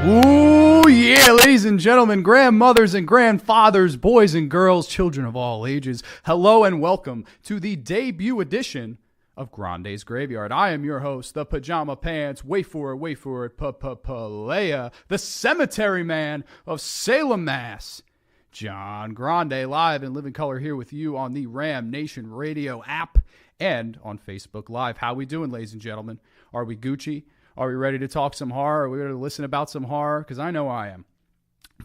Ooh, yeah, ladies and gentlemen, grandmothers and grandfathers, boys and girls, children of all ages, hello and welcome to the debut edition of Grande's Graveyard. I am your host, the Pajama Pants, wait for it, Palea, the cemetery man of Salem, Mass, John Grande, live in living color here with you on the Ram Nation Radio app and on Facebook Live. How we doing, ladies and gentlemen? Are we Gucci? Are we ready to talk some horror? Are we ready to listen about some horror? Because I know I am.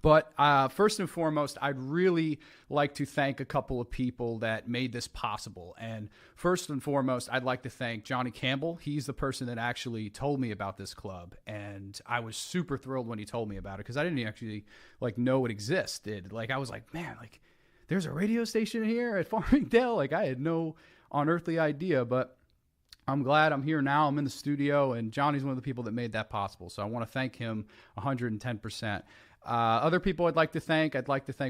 But first and foremost, I'd really like to thank a couple of people that made this possible. And first and foremost, I'd like to thank Johnny Campbell. He's the person that actually told me about this club. And I was super thrilled when he told me about it because I didn't actually know it existed. I was like, man, there's a radio station here at Farmingdale. I had no unearthly idea, but I'm glad I'm here now. I'm in the studio, and Johnny's one of the people that made that possible. So I want to thank him 110%. Other people I'd like to thank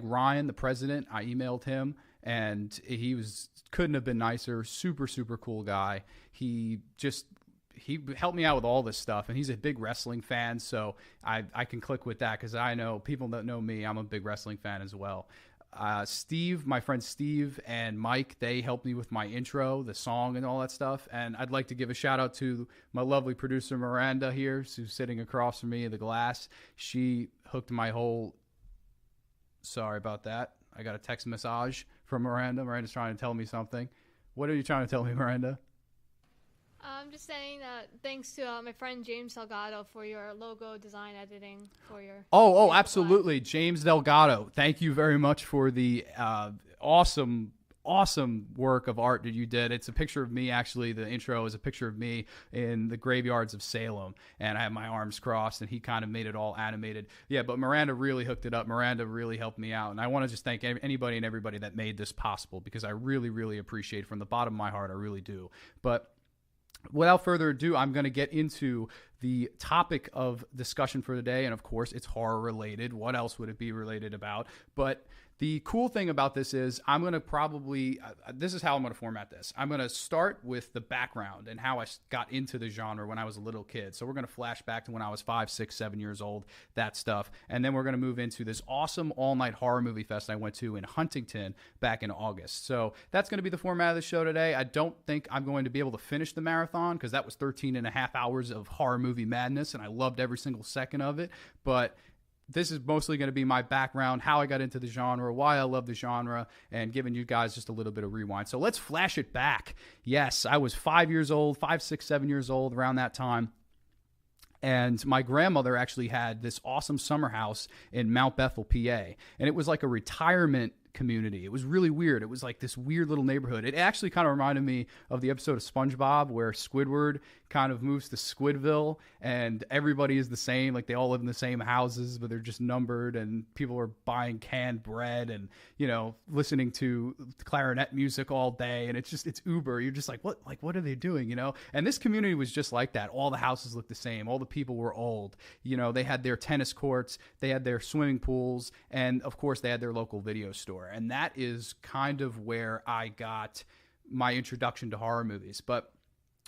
Ryan, the president. I emailed him, and he couldn't have been nicer. Super, super cool guy. He helped me out with all this stuff, and he's a big wrestling fan, so I can click with that because I know people that know me, I'm a big wrestling fan as well. Steve, my friend Steve and Mike, they helped me with my intro, the song and all that stuff. And I'd like to give a shout out to my lovely producer Miranda here, who's sitting across from me in the glass. She hooked my whole, sorry about that. I got a text message from Miranda. Miranda's trying to tell me something. What are you trying to tell me, Miranda? I'm just saying that thanks to my friend James Delgado for your logo design editing for your. Oh, absolutely. Live. James Delgado. Thank you very much for the awesome work of art that you did. It's a picture of me, actually. The intro is a picture of me in the graveyards of Salem, and I have my arms crossed, and he kind of made it all animated. Yeah, but Miranda really hooked it up. Miranda really helped me out, and I want to just thank anybody and everybody that made this possible because I really, really appreciate it from the bottom of my heart. I really do. But without further ado, I'm going to get into the topic of discussion for the day. And of course, it's horror related. What else would it be related about? But the cool thing about this is I'm going to this is how I'm going to format this. I'm going to start with the background and how I got into the genre when I was a little kid. So we're going to flash back to when I was 5, 6, 7 years old, that stuff. And then we're going to move into this awesome all-night horror movie fest I went to in Huntington back in August. So that's going to be the format of the show today. I don't think I'm going to be able to finish the marathon because that was 13 and a half hours of horror movie madness, and I loved every single second of it. But this is mostly going to be my background, how I got into the genre, why I love the genre, and giving you guys just a little bit of rewind. So let's flash it back. Yes, I was 5 years old, 5, 6, 7 years old around that time. And my grandmother actually had this awesome summer house in Mount Bethel, PA. And it was like a retirement community. It was really weird. It was like this weird little neighborhood. It actually kind of reminded me of the episode of SpongeBob where Squidward kind of moves to Squidville and everybody is the same. Like they all live in the same houses, but they're just numbered and people are buying canned bread and, listening to clarinet music all day. And it's Uber. You're just like, what are they doing? And this community was just like that. All the houses looked the same. All the people were old. They had their tennis courts, they had their swimming pools, and of course they had their local video store. And that is kind of where I got my introduction to horror movies. But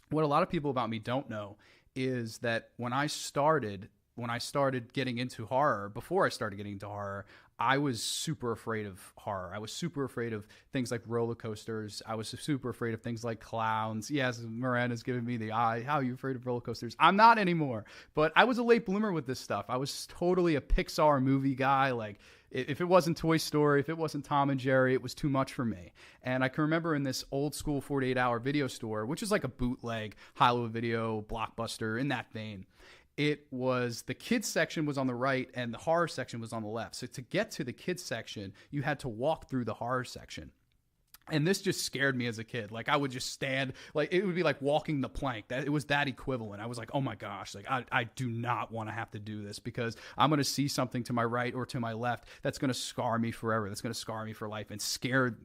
what a lot of people about me don't know is that when I started getting into horror, before I started getting into horror, I was super afraid of horror. I was super afraid of things like roller coasters. I was super afraid of things like clowns. Yes, Miranda's giving me the eye. How are you afraid of roller coasters? I'm not anymore. But I was a late bloomer with this stuff. I was totally a Pixar movie guy. If it wasn't Toy Story, if it wasn't Tom and Jerry, it was too much for me. And I can remember in this old school 48-hour video store, which is like a bootleg Hollywood Video Blockbuster in that vein, it was the kids section was on the right and the horror section was on the left. So to get to the kids section, you had to walk through the horror section. And this just scared me as a kid. I would just stand, it would be like walking the plank. It was that equivalent. I was like, oh my gosh, I do not want to have to do this because I'm going to see something to my right or to my left that's going to scar me forever. That's going to scar me for life and scare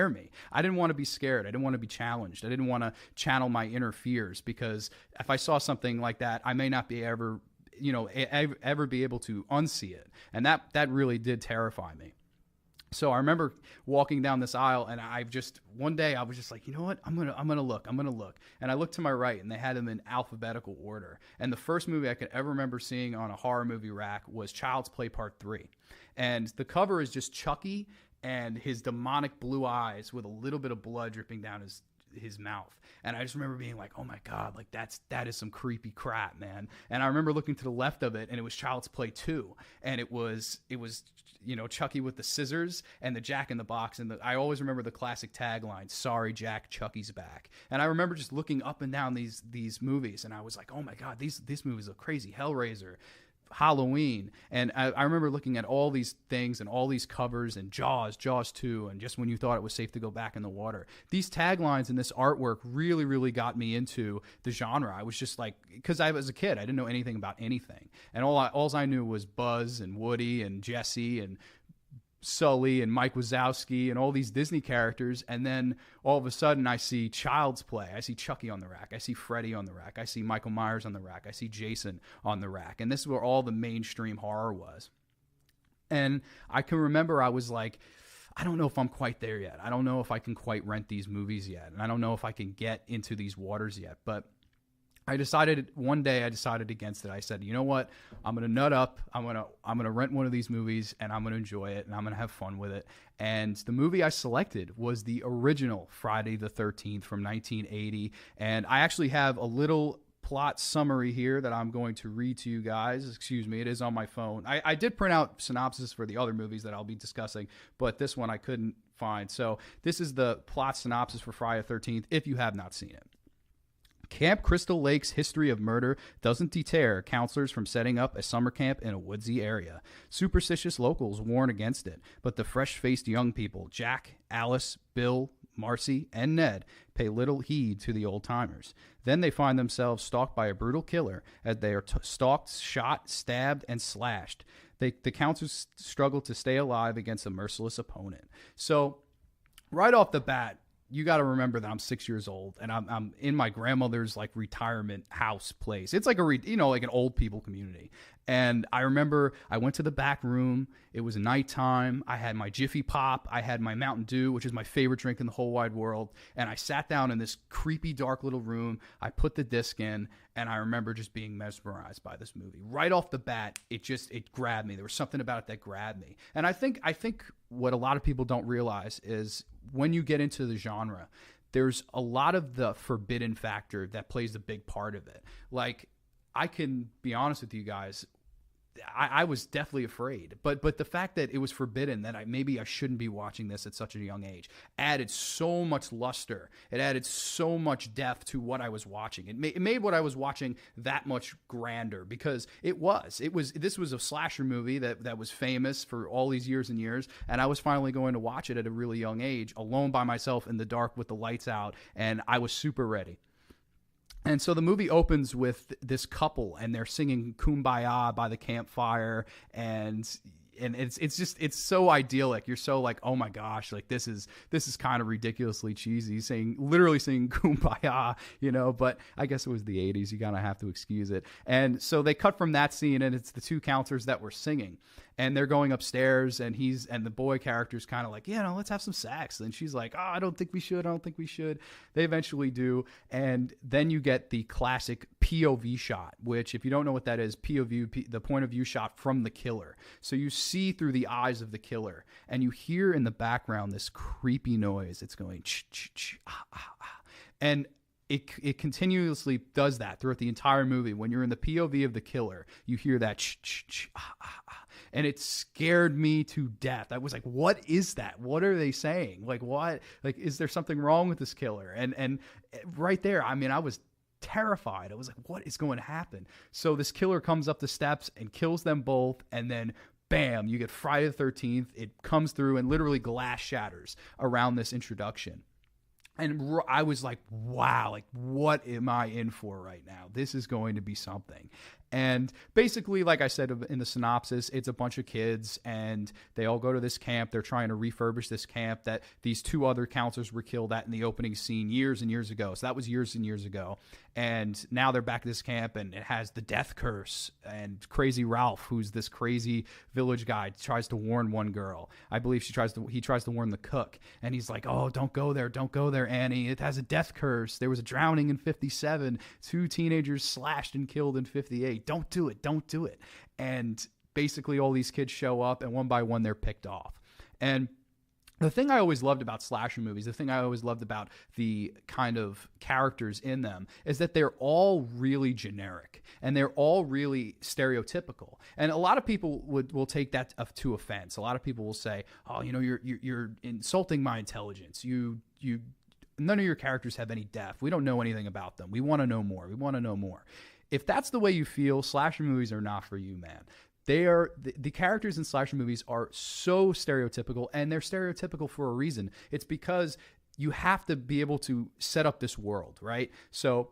me. I didn't want to be scared. I didn't want to be challenged. I didn't want to channel my inner fears because if I saw something like that, I may not be ever be able to unsee it. And that really did terrify me. So I remember walking down this aisle, and one day I was just like, you know what, I'm gonna look, and I looked to my right, and they had them in alphabetical order. And the first movie I could ever remember seeing on a horror movie rack was Child's Play Part 3, and the cover is just Chucky and his demonic blue eyes with a little bit of blood dripping down his mouth. And I just remember being like, oh my God, like that is some creepy crap, man. And I remember looking to the left of it, and it was Child's Play 2, and it was Chucky with the scissors and the Jack in the Box, and I always remember the classic tagline, "Sorry Jack, Chucky's back." And I remember just looking up and down these movies, and I was like, oh my God, these movies are crazy. Hellraiser, Halloween. And I remember looking at all these things and all these covers, and Jaws 2, and just when you thought it was safe to go back in the water. These taglines and this artwork really, really got me into the genre. I was just like, because I was a kid, I didn't know anything about anything. And all I knew was Buzz and Woody and Jesse and Sully and Mike Wazowski and all these Disney characters, and then all of a sudden I see Child's Play. I see Chucky on the rack. I see Freddy on the rack. I see Michael Myers on the rack. I see Jason on the rack. And this is where all the mainstream horror was. And I can remember I was like, I don't know if I'm quite there yet. I don't know if I can quite rent these movies yet. And I don't know if I can get into these waters yet. But one day I decided against it. I said, you know what? I'm going to nut up. I'm going to rent one of these movies, and I'm going to enjoy it, and I'm going to have fun with it. And the movie I selected was the original Friday the 13th from 1980. And I actually have a little plot summary here that I'm going to read to you guys. Excuse me, it is on my phone. I did print out synopsis for the other movies that I'll be discussing, but this one I couldn't find. So this is the plot synopsis for Friday the 13th if you have not seen it. Camp Crystal Lake's history of murder doesn't deter counselors from setting up a summer camp in a woodsy area. Superstitious locals warn against it, but the fresh-faced young people, Jack, Alice, Bill, Marcy, and Ned, pay little heed to the old-timers. Then they find themselves stalked by a brutal killer as they are stalked, shot, stabbed, and slashed. The counselors struggle to stay alive against a merciless opponent. So, right off the bat, you got to remember that I'm 6 years old, and I'm in my grandmother's like retirement house place. It's like like an old people community. And I remember I went to the back room. It was nighttime. I had my Jiffy Pop. I had my Mountain Dew, which is my favorite drink in the whole wide world. And I sat down in this creepy, dark little room. I put the disc in, and I remember just being mesmerized by this movie. Right off the bat, it grabbed me. There was something about it that grabbed me. And I think what a lot of people don't realize is when you get into the genre, there's a lot of the forbidden factor that plays a big part of it. Like, I can be honest with you guys, I was definitely afraid, but the fact that it was forbidden, that maybe I shouldn't be watching this at such a young age, added so much luster. It added so much depth to what I was watching. It made what I was watching that much grander, because this was a slasher movie that was famous for all these years and years, and I was finally going to watch it at a really young age, alone by myself in the dark with the lights out, and I was super ready. And so the movie opens with this couple, and they're singing "Kumbaya" by the campfire, and it's so idyllic. You're so like, oh my gosh, like this is kind of ridiculously cheesy, literally singing "Kumbaya," But I guess it was the '80s. You gotta have to excuse it. And so they cut from that scene, and it's the two counselors that were singing. And they're going upstairs, and the boy character's kind of like, let's have some sex. And she's like, I don't think we should. They eventually do. And then you get the classic POV shot, which, if you don't know what that is, POV, the point of view shot from the killer. So you see through the eyes of the killer, and you hear in the background this creepy noise. It's going, ch-ch-ch, ah. And it continuously does that throughout the entire movie. When you're in the POV of the killer, you hear that ch-ch-ch, ah. And it scared me to death. I was like, what is that? What are they saying? Like, what? Like, is there something wrong with this killer? And right there, I mean, I was terrified. I was like, what is going to happen? So this killer comes up the steps and kills them both. And then, bam, you get Friday the 13th. It comes through and literally glass shatters around this introduction. And I was like, wow, like, what am I in for right now? This is going to be something. And basically, like I said in the synopsis, it's a bunch of kids and they all go to this camp. They're trying to refurbish this camp that these 2 other counselors were killed at in the opening scene years and years ago. So that was years and years ago. And now they're back at this camp and it has the death curse. And Crazy Ralph, who's this crazy village guy, tries to warn one girl. I believe he tries to warn the cook. And he's like, oh, don't go there, Annie. It has a death curse. There was a drowning in 57. 2 teenagers slashed and killed in 58. Don't do it. And basically all these kids show up and one by one they're picked off. And the thing I always loved about slasher movies, the thing I always loved about the kind of characters in them is that they're all really generic and they're all really stereotypical. And a lot of people will take that to offense. A lot of people will say, oh, you're insulting my intelligence. None of your characters have any depth. We don't know anything about them. We want to know more. If that's the way you feel, slasher movies are not for you, man. The characters in slasher movies are so stereotypical, and they're stereotypical for a reason. It's because you have to be able to set up this world, right? So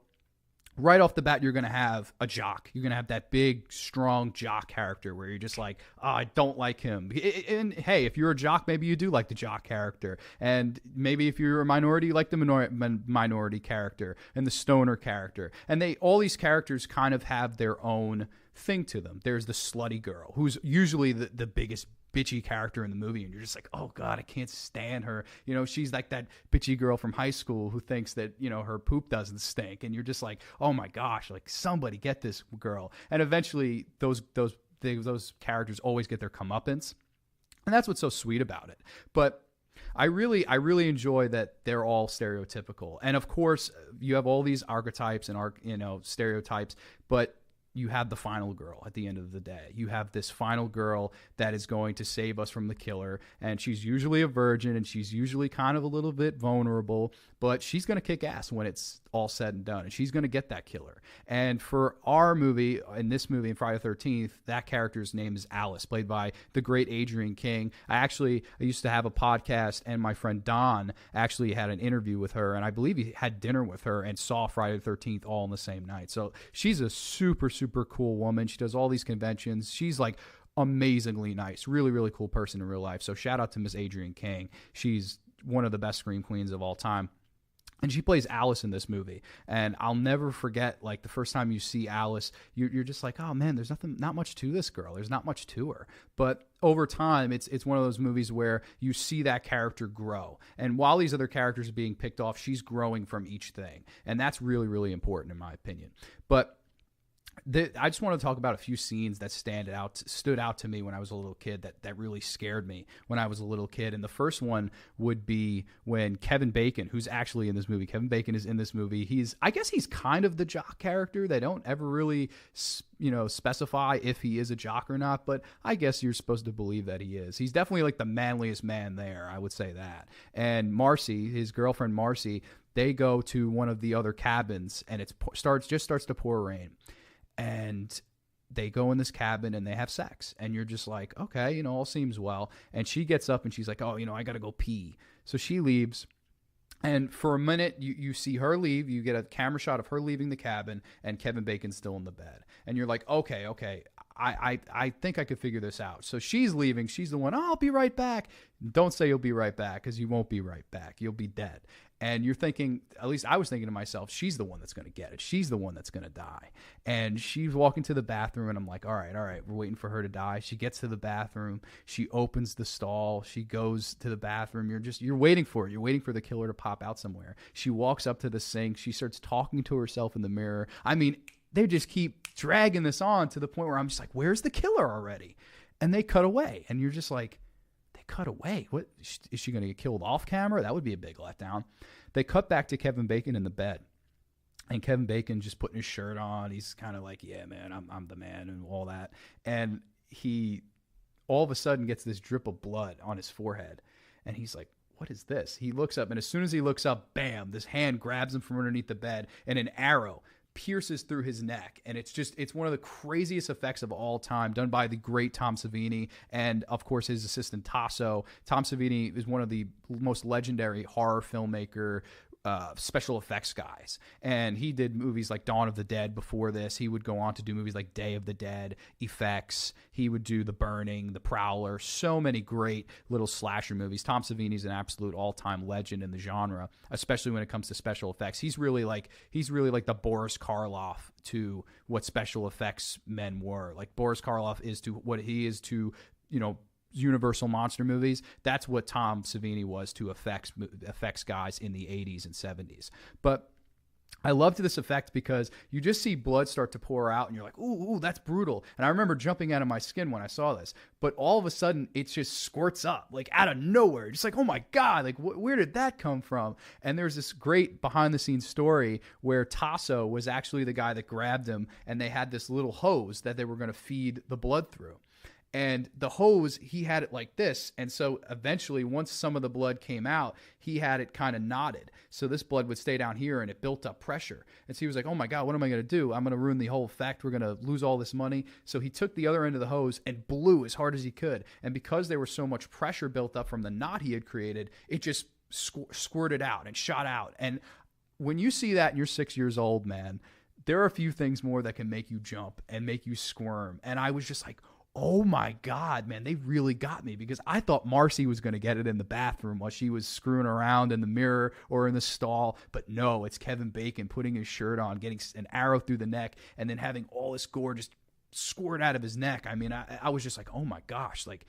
right off the bat, you're going to have a jock. You're going to have that big, strong jock character where you're just like, oh, I don't like him. And hey, if you're a jock, maybe you do like the jock character. And maybe if you're a minority, you like the minority character and the stoner character. And all these characters kind of have their own thing to them. There's the slutty girl, who's usually the biggest bitchy character in the movie, and you're just like, oh god, I can't stand her. She's like that bitchy girl from high school who thinks that her poop doesn't stink, and you're just like, oh my gosh, like somebody get this girl. And eventually those characters always get their comeuppance, and that's what's so sweet about it. But I really enjoy that they're all stereotypical, and of course you have all these archetypes and stereotypes, but you have the final girl at the end of the day. You have this final girl that is going to save us from the killer, and she's usually a virgin, and she's usually kind of a little bit vulnerable, but she's going to kick ass when it's all said and done, and she's going to get that killer. And for our movie, in this movie, in Friday the 13th, that character's name is Alice, played by the great Adrienne King. I used to have a podcast, and my friend Don actually had an interview with her, and I believe he had dinner with her and saw Friday the 13th all in the same night. So she's a super, super cool woman. She does all these conventions. She's like amazingly nice, really, really cool person in real life. So shout out to Miss Adrienne King. She's one of the best scream queens of all time. And she plays Alice in this movie. And I'll never forget, like, the first time you see Alice, you're just like, oh man, there's not much to this girl. There's not much to her. But over time, it's one of those movies where you see that character grow. And while these other characters are being picked off, she's growing from each thing. And that's really, really important in my opinion. But I just want to talk about a few scenes that stood out to me when I was a little kid that really scared me when I was a little kid. And the first one would be when Kevin Bacon, who's actually in this movie, Kevin Bacon is in this movie. I guess he's kind of the jock character. They don't ever really, specify if he is a jock or not, but I guess you're supposed to believe that he is. He's definitely like the manliest man there. I would say that. And Marcy, his girlfriend Marcy, they go to one of the other cabins and it starts to pour rain. And they go in this cabin and they have sex. And you're just like, okay, all seems well. And she gets up and she's like, oh, I got to go pee. So she leaves. And for a minute, you see her leave. You get a camera shot of her leaving the cabin and Kevin Bacon's still in the bed. And you're like, okay. I think I could figure this out. So she's leaving. She's the one, oh, I'll be right back. Don't say you'll be right back, because you won't be right back. You'll be dead. And you're thinking, at least I was thinking to myself, she's the one that's going to get it. She's the one that's going to die. And she's walking to the bathroom, and I'm like, all right, we're waiting for her to die. She gets to the bathroom. She opens the stall. She goes to the bathroom. You're waiting for it. You're waiting for the killer to pop out somewhere. She walks up to the sink. She starts talking to herself in the mirror. I mean, they just keep dragging this on to the point where I'm just like, where's the killer already? And they cut away. And you're just like, they cut away? What, is she going to get killed off camera? That would be a big letdown. They cut back to Kevin Bacon in the bed. And Kevin Bacon just putting his shirt on. He's kind of like, yeah, man, I'm the man and all that. And he all of a sudden gets this drip of blood on his forehead. And he's like, what is this? He looks up, and as soon as he looks up, bam, this hand grabs him from underneath the bed, and an arrow pierces through his neck. And it's one of the craziest effects of all time, done by the great Tom Savini and of course his assistant Tasso. Tom Savini is one of the most legendary horror filmmaker special effects guys. And he did movies like Dawn of the Dead before this. He would go on to do movies like Day of the Dead, Effects. He would do The Burning, The Prowler, so many great little slasher movies. Tom Savini's an absolute all-time legend in the genre, especially when it comes to special effects. He's really like the Boris Karloff to what special effects men were. Like Boris Karloff is to what he is to, Universal monster movies. That's what Tom Savini was to effects guys in the 80s and 70s. But I loved this effect because you just see blood start to pour out and you're like, ooh, that's brutal. And I remember jumping out of my skin when I saw this. But all of a sudden, it just squirts up, like out of nowhere. Just like, oh my God, like where did that come from? And there's this great behind-the-scenes story where Tasso was actually the guy that grabbed him, and they had this little hose that they were going to feed the blood through. And the hose, he had it like this. And so eventually, once some of the blood came out, he had it kind of knotted. So this blood would stay down here and it built up pressure. And so he was like, oh my God, what am I going to do? I'm going to ruin the whole effect. We're going to lose all this money. So he took the other end of the hose and blew as hard as he could. And because there was so much pressure built up from the knot he had created, it just squirted out and shot out. And when you see that and you're 6 years old, man, there are a few things more that can make you jump and make you squirm. And I was just like, oh my God, man, they really got me, because I thought Marcy was going to get it in the bathroom while she was screwing around in the mirror or in the stall. But no, it's Kevin Bacon putting his shirt on, getting an arrow through the neck, and then having all this gore just squirt out of his neck. I mean, I was just like, oh my gosh, like,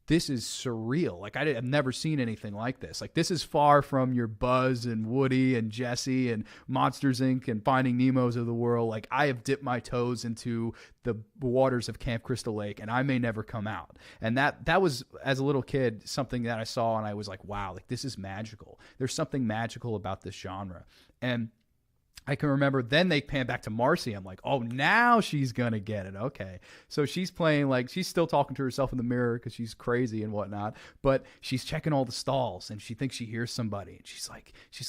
this is surreal. Like, I've never seen anything like this. Like, this is far from your Buzz and Woody and Jesse and Monsters, Inc. and Finding Nemo's of the world. Like, I have dipped my toes into the waters of Camp Crystal Lake, and I may never come out. And that was, as a little kid, something that I saw, and I was like, wow, like, this is magical. There's something magical about this genre. And I can remember then they pan back to Marcy. I'm like, oh, now she's going to get it. Okay. So she's playing, like, she's still talking to herself in the mirror because she's crazy and whatnot, but she's checking all the stalls and she thinks she hears somebody. And she's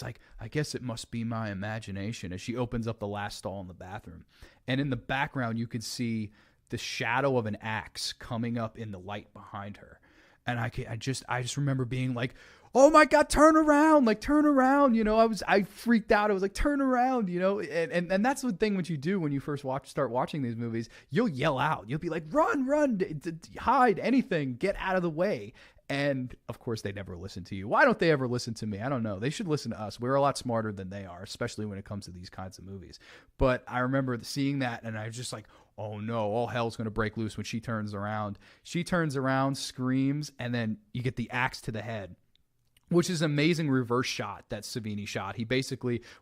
like, I guess it must be my imagination, as she opens up the last stall in the bathroom. And in the background, you can see the shadow of an axe coming up in the light behind her. And I just remember being like, oh my God, turn around, I freaked out. I was like, turn around, and that's the thing what you do when you first start watching these movies. You'll yell out. You'll be like, run, hide, anything, get out of the way. And of course, they never listen to you. Why don't they ever listen to me? I don't know. They should listen to us. We're a lot smarter than they are, especially when it comes to these kinds of movies. But I remember seeing that, and I was just like, oh no, all hell's going to break loose when she turns around. She turns around, screams, and then you get the axe to the head, which is an amazing reverse shot that Savini shot.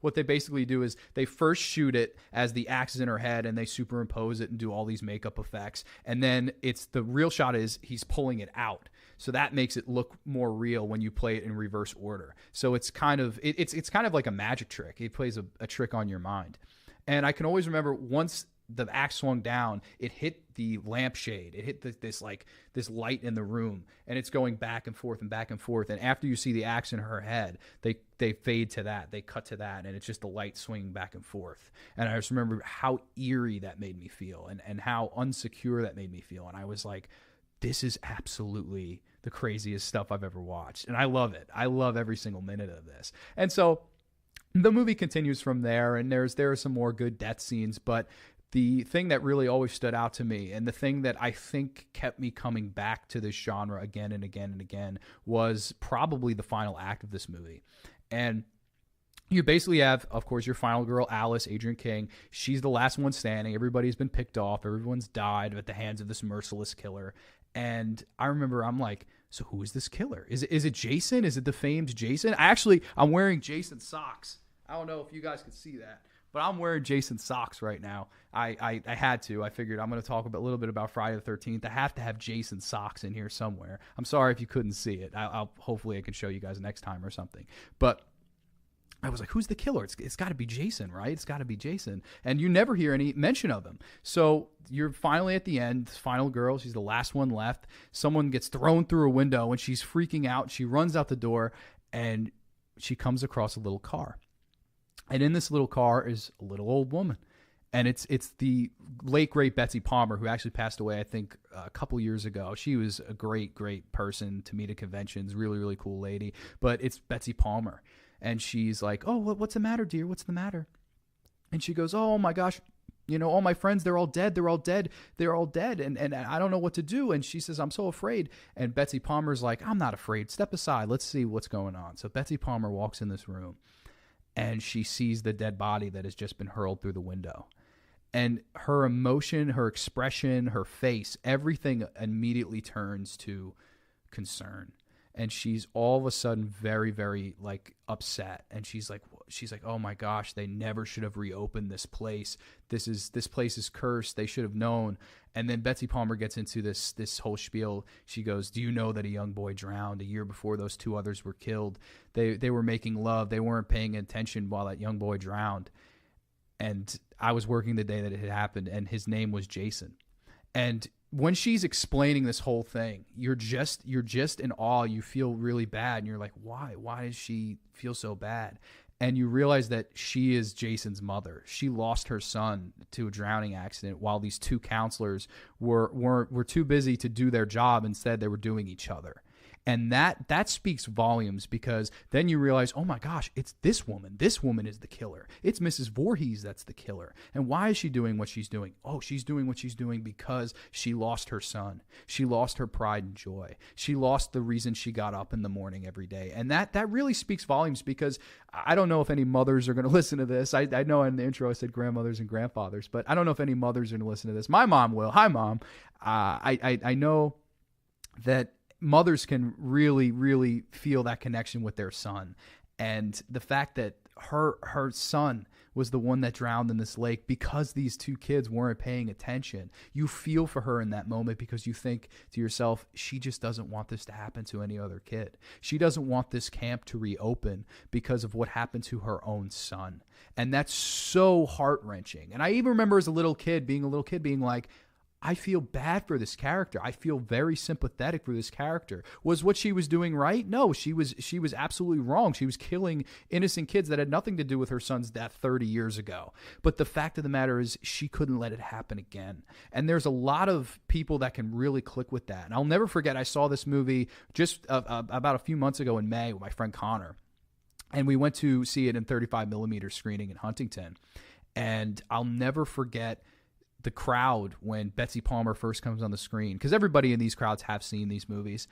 What they basically do is they first shoot it as the axe is in her head, and they superimpose it and do all these makeup effects. And then the real shot is he's pulling it out. So that makes it look more real when you play it in reverse order. So it's kind of like a magic trick. It plays a trick on your mind. And I can always remember once the axe swung down, it hit the lampshade. It hit this light in the room, and it's going back and forth and back and forth. And after you see the axe in her head, they fade to that. They cut to that, and it's just the light swinging back and forth. And I just remember how eerie that made me feel, and how unsecure that made me feel. And I was like, this is absolutely the craziest stuff I've ever watched. And I love it. I love every single minute of this. And so the movie continues from there, and there are some more good death scenes, but the thing that really always stood out to me, and the thing that I think kept me coming back to this genre again and again and again, was probably the final act of this movie. And you basically have, of course, your final girl, Alice, Adrienne King. She's the last one standing. Everybody's been picked off. Everyone's died at the hands of this merciless killer. And I remember I'm like, so who is this killer? Is it Jason? Is it the famed Jason? I'm wearing Jason socks. I don't know if you guys can see that, but I'm wearing Jason socks right now. I had to. I figured I'm going to talk a little bit about Friday the 13th. I have to have Jason socks in here somewhere. I'm sorry if you couldn't see it. Hopefully I can show you guys next time or something. But I was like, who's the killer? It's got to be Jason, right? It's got to be Jason. And you never hear any mention of him. So you're finally at the end, final girl. She's the last one left. Someone gets thrown through a window, and she's freaking out. She runs out the door, and she comes across a little car. And in this little car is a little old woman. And it's the late, great Betsy Palmer, who actually passed away, I think, a couple years ago. She was a great, great person to meet at conventions. Really, really cool lady. But it's Betsy Palmer. And she's like, oh, what's the matter, dear? What's the matter? And she goes, oh my gosh, all my friends, they're all dead. They're all dead. They're all dead. And I don't know what to do. And she says, I'm so afraid. And Betsy Palmer's like, I'm not afraid. Step aside. Let's see what's going on. So Betsy Palmer walks in this room and she sees the dead body that has just been hurled through the window. And her emotion, her expression, her face, everything immediately turns to concern. And she's all of a sudden very, very like upset. And she's like, oh my gosh, they never should have reopened this place. This place is cursed. They should have known. And then Betsy Palmer gets into this whole spiel. She goes, do you know that a young boy drowned a year before those two others were killed? They were making love. They weren't paying attention while that young boy drowned. And I was working the day that it had happened, and his name was Jason. And when she's explaining this whole thing, you're just in awe. You feel really bad, and you're like, why? Why does she feel so bad? And you realize that she is Jason's mother. She lost her son to a drowning accident while these two counselors were too busy to do their job. Instead, they were doing each other. And that speaks volumes, because then you realize, oh my gosh, it's this woman. This woman is the killer. It's Mrs. Voorhees that's the killer. And why is she doing what she's doing? Oh, she's doing what she's doing because she lost her son. She lost her pride and joy. She lost the reason she got up in the morning every day. And that really speaks volumes, because I don't know if any mothers are going to listen to this. I know in the intro I said grandmothers and grandfathers, but I don't know if any mothers are going to listen to this. My mom will. Hi, Mom. I know that mothers can really, really feel that connection with their son. And the fact that her son was the one that drowned in this lake because these two kids weren't paying attention. You feel for her in that moment, because you think to yourself, she just doesn't want this to happen to any other kid. She doesn't want this camp to reopen because of what happened to her own son. And that's so heart-wrenching. And I even remember as a little kid being like, I feel bad for this character. I feel very sympathetic for this character. Was what she was doing right? No, she was absolutely wrong. She was killing innocent kids that had nothing to do with her son's death 30 years ago. But the fact of the matter is, she couldn't let it happen again. And there's a lot of people that can really click with that. And I'll never forget, I saw this movie just about a few months ago in May with my friend Connor. And we went to see it in 35 millimeter screening in Huntington. And I'll never forget the crowd when Betsy Palmer first comes on the screen, because everybody in these crowds have seen these movies,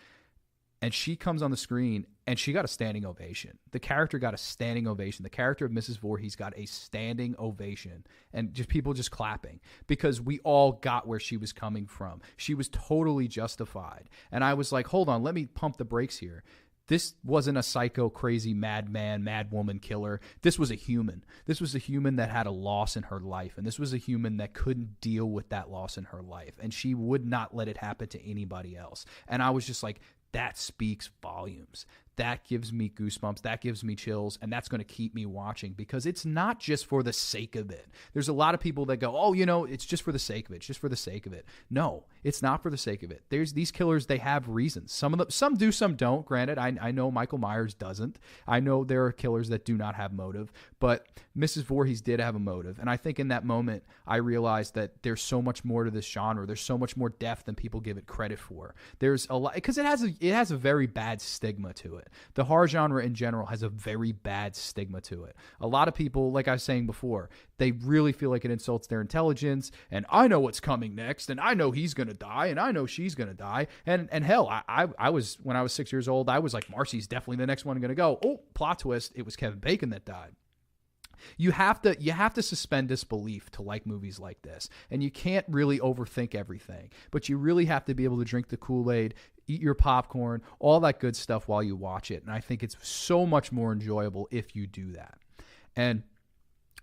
and she comes on the screen and she got a standing ovation. The character got a standing ovation. The character of Mrs. Voorhees got a standing ovation, and just people just clapping, because we all got where she was coming from. She was totally justified. And I was like, hold on, let me pump the brakes here. This wasn't a psycho, crazy, madman, madwoman killer. This was a human. This was a human that had a loss in her life. And this was a human that couldn't deal with that loss in her life. And she would not let it happen to anybody else. And I was just like, that speaks volumes. That gives me goosebumps. That gives me chills. And that's going to keep me watching, because it's not just for the sake of it. There's a lot of people that go, oh, it's just for the sake of it. It's just for the sake of it. No, it's not for the sake of it. There's these killers, they have reasons. Some do, some don't. Granted, I know Michael Myers doesn't. I know there are killers that do not have motive, but Mrs. Voorhees did have a motive. And I think in that moment, I realized that there's so much more to this genre. There's so much more depth than people give it credit for. There's a lot, because it has a very bad stigma to it. The horror genre in general has a very bad stigma to it. A lot of people, like I was saying before, they really feel like it insults their intelligence, and I know what's coming next, and I know he's going to die, and I know she's going to die. And hell, I was, when I was 6 years old, I was like, Marcy's definitely the next one going to go. Oh, plot twist, it was Kevin Bacon that died. You have to suspend disbelief to like movies like this, and you can't really overthink everything, but you really have to be able to drink the Kool-Aid, eat your popcorn, all that good stuff while you watch it. And I think it's so much more enjoyable if you do that. And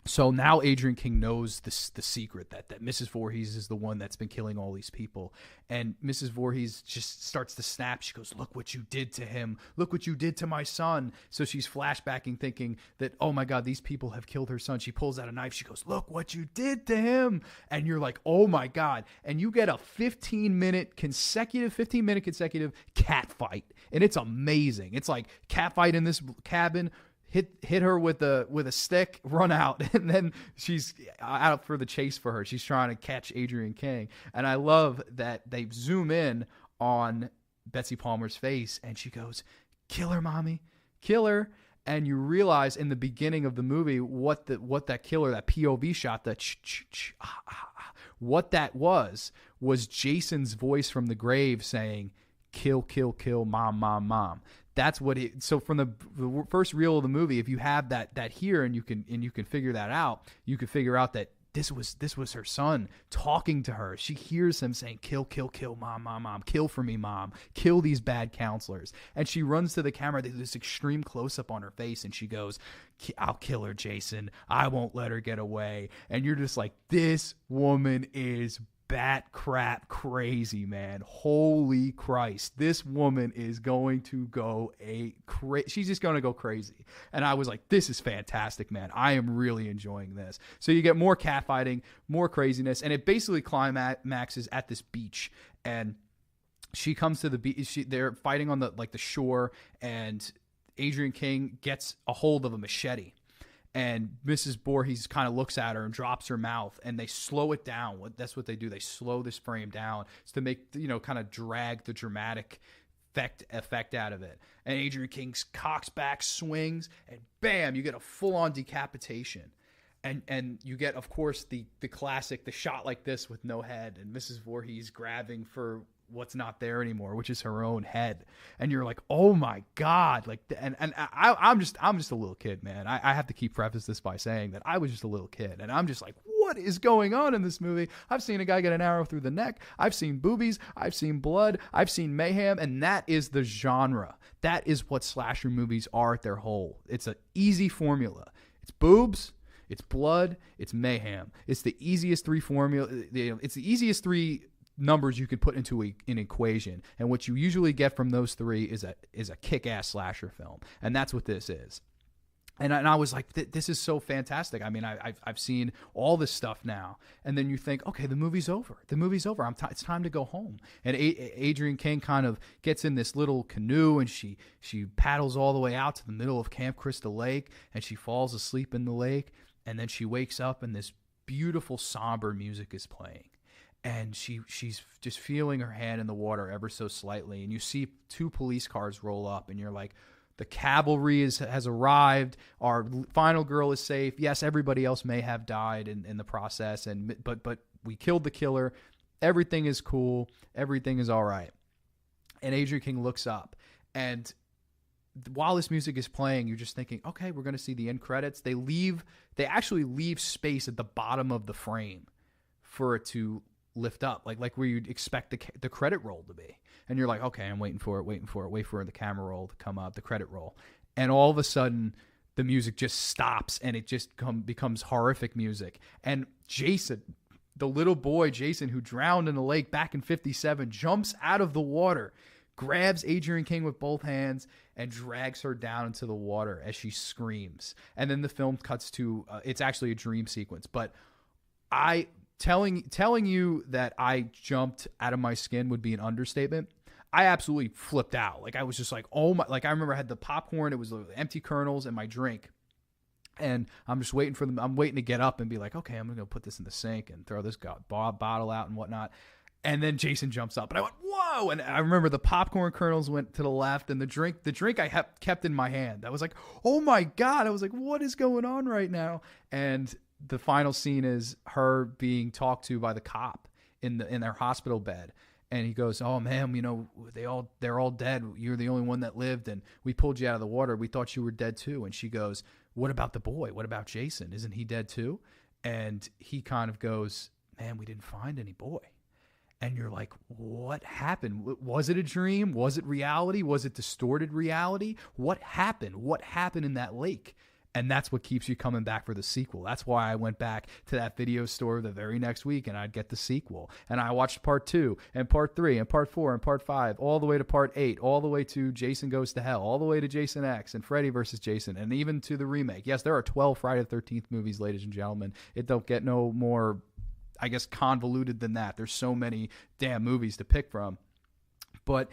so now Adrian King knows the secret that Mrs. Voorhees is the one that's been killing all these people. And Mrs. Voorhees just starts to snap. She goes, look what you did to him. Look what you did to my son. So she's flashbacking, thinking that, oh my God, these people have killed her son. She pulls out a knife. She goes, look what you did to him. And you're like, oh my God. And you get a 15-minute consecutive cat fight. And it's amazing. It's like cat fight in this cabin. Hit her with a stick, run out, and then she's out for the chase for her. She's trying to catch Adrian King. And I love that they zoom in on Betsy Palmer's face, and she goes, kill her, mommy, kill her. And you realize in the beginning of the movie what that killer, that POV shot, what that was Jason's voice from the grave saying, "Kill, kill, kill, mom, mom, mom." That's what it. So from the first reel of the movie, if you have that here and you can figure that out, you can figure out that this was her son talking to her. She hears him saying, "Kill, kill, kill, mom, mom, mom. Kill for me, mom. Kill these bad counselors." And she runs to the camera. There's this extreme close-up on her face, and she goes, "I'll kill her, Jason. I won't let her get away." And you're just like, this woman is bat crap crazy, man. Holy Christ. This woman is going to go she's just going to go crazy. And I was like, this is fantastic, man. I am really enjoying this. So you get more catfighting, more craziness, and it basically climaxes at this beach. And she comes to the beach. They're fighting on the shore, and Adrian King gets a hold of a machete. And Mrs. Voorhees kind of looks at her and drops her mouth, and they slow it down. That's what they do. They slow this frame down to make, kind of drag the dramatic effect out of it. And Adrian King cocks back, swings, and bam, you get a full-on decapitation. And you get, of course, the classic, the shot like this with no head, and Mrs. Voorhees grabbing for what's not there anymore, which is her own head. And you're like, oh my God. I'm just a little kid, man. I have to preface this by saying that I was just a little kid, and I'm just like, what is going on in this movie? I've seen a guy get an arrow through the neck. I've seen boobies. I've seen blood. I've seen mayhem. And that is the genre. That is what slasher movies are at their whole. It's an easy formula. It's boobs. It's blood. It's mayhem. It's the easiest three It's the easiest three numbers you could put into an equation, and what you usually get from those three is a kick-ass slasher film, and that's what this is. And I was like, this is so fantastic. I mean, I've seen all this stuff now, and then you think, okay, the movie's over. It's time to go home. And Adrian King kind of gets in this little canoe, and she paddles all the way out to the middle of Camp Crystal Lake, and she falls asleep in the lake, and then she wakes up, and this beautiful somber music is playing. And she's just feeling her hand in the water ever so slightly. And you see two police cars roll up, and you're like, the cavalry has arrived. Our final girl is safe. Yes, everybody else may have died in the process, but we killed the killer. Everything is cool. Everything is all right. And Adrian King looks up, and while this music is playing, you're just thinking, okay, we're going to see the end credits. They actually leave space at the bottom of the frame for it to lift up, like where you'd expect the credit roll to be. And you're like, okay, I'm wait for the camera roll to come up, the credit roll. And all of a sudden, the music just stops, and it just becomes horrific music. And Jason, the little boy Jason, who drowned in the lake back in 1957, jumps out of the water, grabs Adrian King with both hands, and drags her down into the water as she screams. And then the film cuts to, it's actually a dream sequence. But telling you that I jumped out of my skin would be an understatement. I absolutely flipped out. I was just like, oh my, I remember I had the popcorn, it was empty kernels, and my drink. And I'm just waiting for them. I'm waiting to get up and be like, okay, I'm going to go put this in the sink and throw this bottle out and whatnot. And then Jason jumps up, and I went, whoa. And I remember the popcorn kernels went to the left, and the drink I kept in my hand. I was like, oh my God. I was like, what is going on right now? And the final scene is her being talked to by the cop in their hospital bed. And he goes, oh man, they're all dead. You're the only one that lived, and we pulled you out of the water. We thought you were dead too. And she goes, what about the boy? What about Jason? Isn't he dead too? And he kind of goes, man, we didn't find any boy. And you're like, what happened? Was it a dream? Was it reality? Was it distorted reality? What happened? What happened in that lake? And that's what keeps you coming back for the sequel. That's why I went back to that video store the very next week, and I'd get the sequel. And I watched part 2 and part 3 and part 4 and part 5, all the way to part 8, all the way to Jason Goes to Hell, all the way to Jason X and Freddy vs. Jason, and even to the remake. Yes, there are 12 Friday the 13th movies, ladies and gentlemen. It don't get no more, I guess, convoluted than that. There's so many damn movies to pick from. But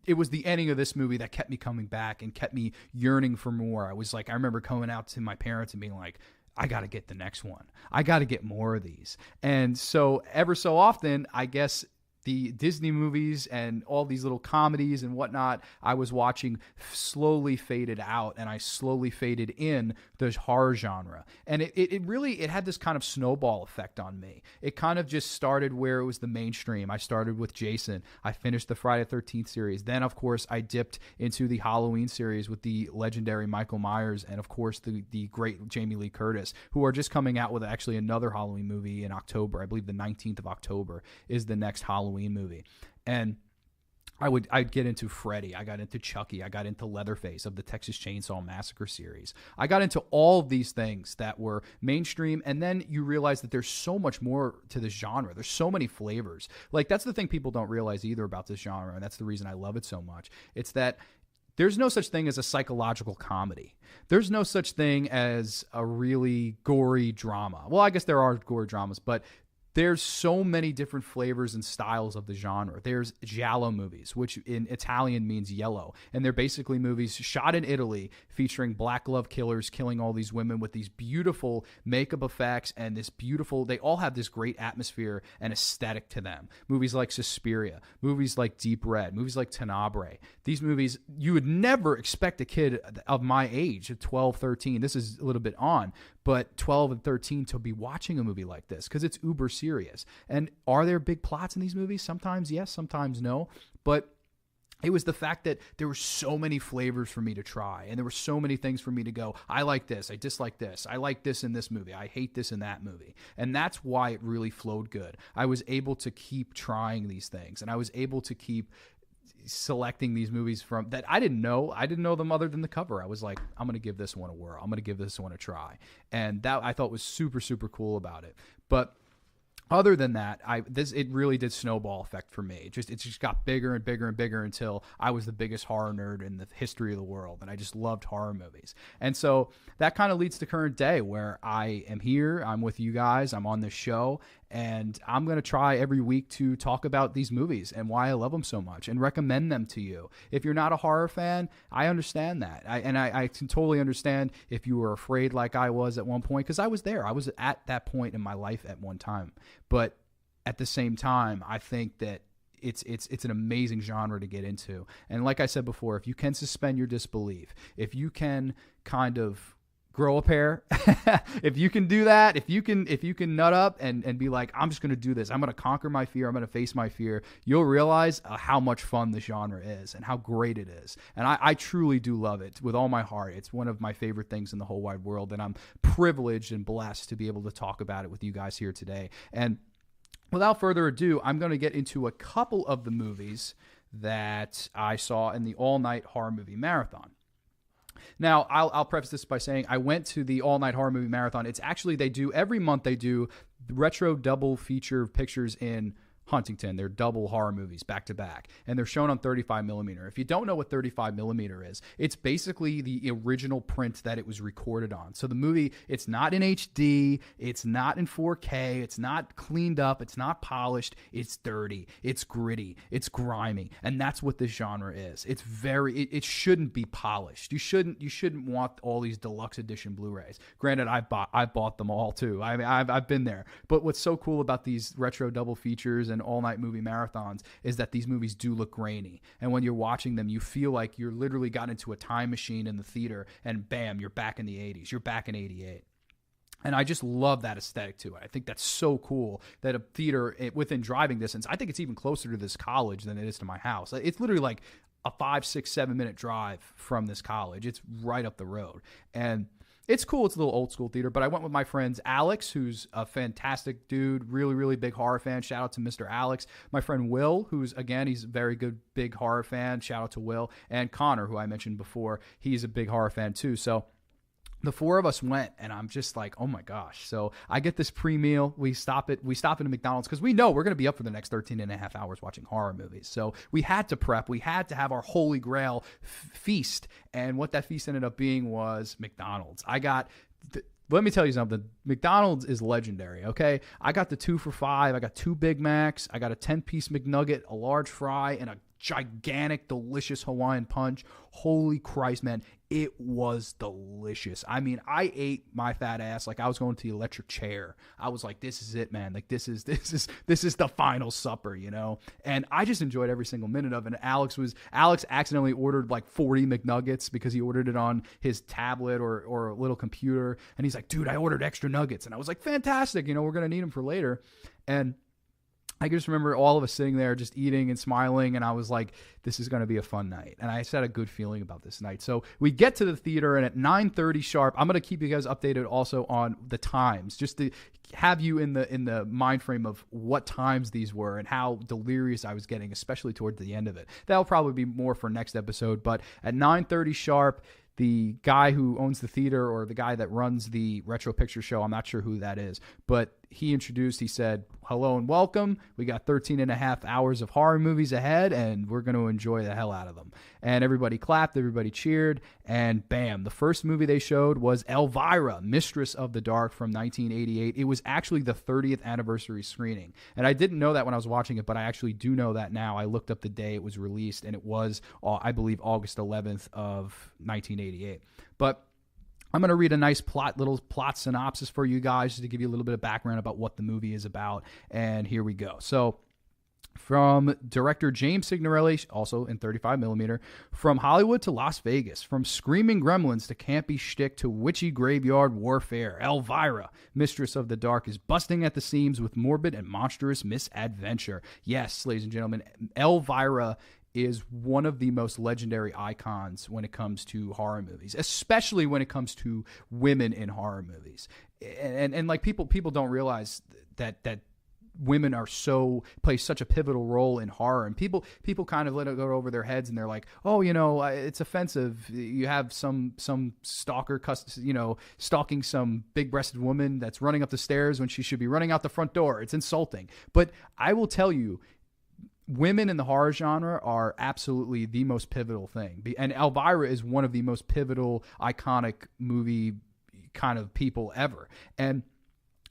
it was the ending of this movie that kept me coming back and kept me yearning for more. I remember coming out to my parents and being like, I got to get the next one. I got to get more of these. And so ever so often, I guess the Disney movies and all these little comedies and whatnot I was watching slowly faded out, and I slowly faded in the horror genre. And it really had this kind of snowball effect on me. It kind of just started where it was the mainstream. I started with Jason. I finished the Friday the 13th series. Then, of course, I dipped into the Halloween series with the legendary Michael Myers and, of course, the great Jamie Lee Curtis, who are just coming out with actually another Halloween movie in October. I believe the 19th of October is the next Halloween movie. And I'd get into Freddy. I got into Chucky. I got into Leatherface of the Texas Chainsaw Massacre series. I got into all of these things that were mainstream, and then you realize that there's so much more to this genre. There's so many flavors. Like, that's the thing people don't realize either about this genre, and that's the reason I love it so much. It's that there's no such thing as a psychological comedy. There's no such thing as a really gory drama. Well, I guess there are gory dramas, but there's so many different flavors and styles of the genre. There's giallo movies, which in Italian means yellow. And they're basically movies shot in Italy featuring black glove killers killing all these women with these beautiful makeup effects and they all have this great atmosphere and aesthetic to them. Movies like Suspiria, movies like Deep Red, movies like Tenebrae. These movies, you would never expect a kid of my age, of 12, 13, this is a little bit on, but 12 and 13 to be watching a movie like this because it's uber serious. And are there big plots in these movies? Sometimes yes, sometimes no. But it was the fact that there were so many flavors for me to try, and there were so many things for me to go, I like this, I dislike this, I like this in this movie, I hate this in that movie. And that's why it really flowed good. I was able to keep trying these things, and I was able to keep selecting these movies from that I didn't know them other than the cover. I was like, I'm going to give this one a whirl. I'm going to give this one a try. And that I thought was super, super cool about it. But other than that, it really did snowball effect for me. It just got bigger and bigger and bigger until I was the biggest horror nerd in the history of the world, and I just loved horror movies. And so that kind of leads to current day, where I am here, I'm with you guys, I'm on this show, and I'm going to try every week to talk about these movies and why I love them so much and recommend them to you. If you're not a horror fan, I understand that. I can totally understand if you were afraid like I was at one point, because I was there. I was at that point in my life at one time. But at the same time, I think that it's an amazing genre to get into. And like I said before, if you can suspend your disbelief, if you can kind of grow a pair, if you can do that, if you can nut up and be like, I'm just going to do this, I'm going to conquer my fear, I'm going to face my fear, you'll realize how much fun the genre is and how great it is. And I truly do love it with all my heart. It's one of my favorite things in the whole wide world, and I'm privileged and blessed to be able to talk about it with you guys here today. And without further ado, I'm going to get into a couple of the movies that I saw in the all-night horror movie marathon. Now, I'll preface this by saying I went to the all-night horror movie marathon. It's actually, every month they do retro double feature pictures in Huntington. They're double horror movies back to back, and they're shown on 35 millimeter. If you don't know what 35 millimeter is, it's basically the original print that it was recorded on. So the movie, it's not in HD, it's not in 4K, it's not cleaned up, it's not polished, it's dirty, it's gritty, it's grimy, and that's what this genre is. It's it shouldn't be polished. You shouldn't want all these deluxe edition Blu-rays. Granted, I've bought them all too. I've been there. But what's so cool about these retro double features and all-night movie marathons is that these movies do look grainy, and when you're watching them, you feel like you're literally got into a time machine in the theater, and bam, you're back in the 80s, you're back in 88. And I just love that aesthetic to it. I think that's so cool that a theater within driving distance, I think it's even closer to this college than it is to my house. It's literally like a 5, 6, 7 minute drive from this college. It's right up the road. And it's cool. It's a little old school theater, but I went with my friends Alex, who's a fantastic dude, really, really big horror fan. Shout out to Mr. Alex. My friend Will, who's, again, he's a very good, big horror fan. Shout out to Will. And Connor, who I mentioned before, he's a big horror fan too. So the four of us went, and I'm just like, oh my gosh. So I get this pre-meal. We stop at a McDonald's because we know we're going to be up for the next 13 and a half hours watching horror movies. So we had to prep. We had to have our holy grail feast. And what that feast ended up being was McDonald's. Let me tell you something. McDonald's is legendary, okay? I got the 2 for $5. I got 2 Big Macs. I got a 10-piece McNugget, a large fry, and a gigantic, delicious Hawaiian punch. Holy Christ, man. It was delicious. I mean, I ate my fat ass like I was going to the electric chair. I was like, this is it, man. Like this is the final supper, you know? And I just enjoyed every single minute of it. And Alex accidentally ordered like 40 McNuggets because he ordered it on his tablet or a little computer. And he's like, dude, I ordered extra nuggets. And I was like, fantastic. You know, we're going to need them for later. And I just remember all of us sitting there just eating and smiling, and I was like, this is going to be a fun night. And I just had a good feeling about this night. So we get to the theater, and at 9:30 sharp, I'm going to keep you guys updated also on the times, just to have you in the mind frame of what times these were and how delirious I was getting, especially towards the end of it. That'll probably be more for next episode, but at 9:30 sharp, the guy who owns the theater, or the guy that runs the Retro Picture Show, I'm not sure who that is, but he said, hello and welcome. We got 13 and a half hours of horror movies ahead, and we're going to enjoy the hell out of them. And everybody clapped, everybody cheered, and bam, the first movie they showed was Elvira, Mistress of the Dark from 1988. It was actually the 30th anniversary screening. And I didn't know that when I was watching it, but I actually do know that now. I looked up the day it was released, and it was, I believe, August 11th of 1988. But I'm going to read a nice little plot synopsis for you guys just to give you a little bit of background about what the movie is about. And here we go. So, from director James Signorelli, also in 35mm, from Hollywood to Las Vegas, from screaming gremlins to campy shtick to witchy graveyard warfare, Elvira, Mistress of the Dark, is busting at the seams with morbid and monstrous misadventure. Yes, ladies and gentlemen, Elvira is one of the most legendary icons when it comes to horror movies, especially when it comes to women in horror movies. And like people don't realize that women play such a pivotal role in horror, and people kind of let it go over their heads, and they're like, oh, you know, it's offensive. You have some stalker, you know, stalking some big-breasted woman that's running up the stairs when she should be running out the front door. It's insulting. But I will tell you, women in the horror genre are absolutely the most pivotal thing. And Elvira is one of the most pivotal, iconic movie kind of people ever. And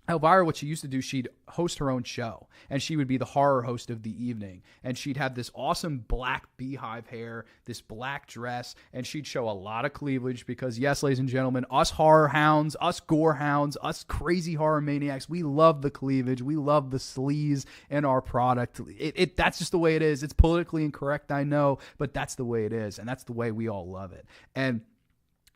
Elvira, what she used to do, she'd host her own show, and she would be the horror host of the evening, and she'd have this awesome black beehive hair, this black dress, and she'd show a lot of cleavage because, yes, ladies and gentlemen, us horror hounds, us gore hounds, us crazy horror maniacs, we love the cleavage, we love the sleaze in our product. That's just the way it is. It's politically incorrect, I know, but that's the way it is, and that's the way we all love it. And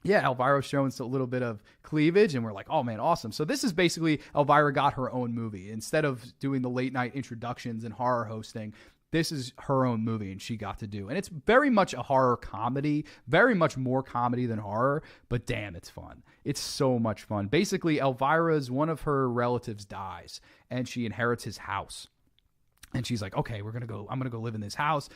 yeah, Elvira's showing us a little bit of cleavage, and we're like, oh man, awesome. So this is basically Elvira got her own movie. Instead of doing the late night introductions and horror hosting, this is her own movie, and she got to do. And it's very much a horror comedy, very much more comedy than horror, but damn, it's fun. It's so much fun. Basically, Elvira's one of her relatives dies, and she inherits his house. And she's like, okay, I'm going to go live in this house.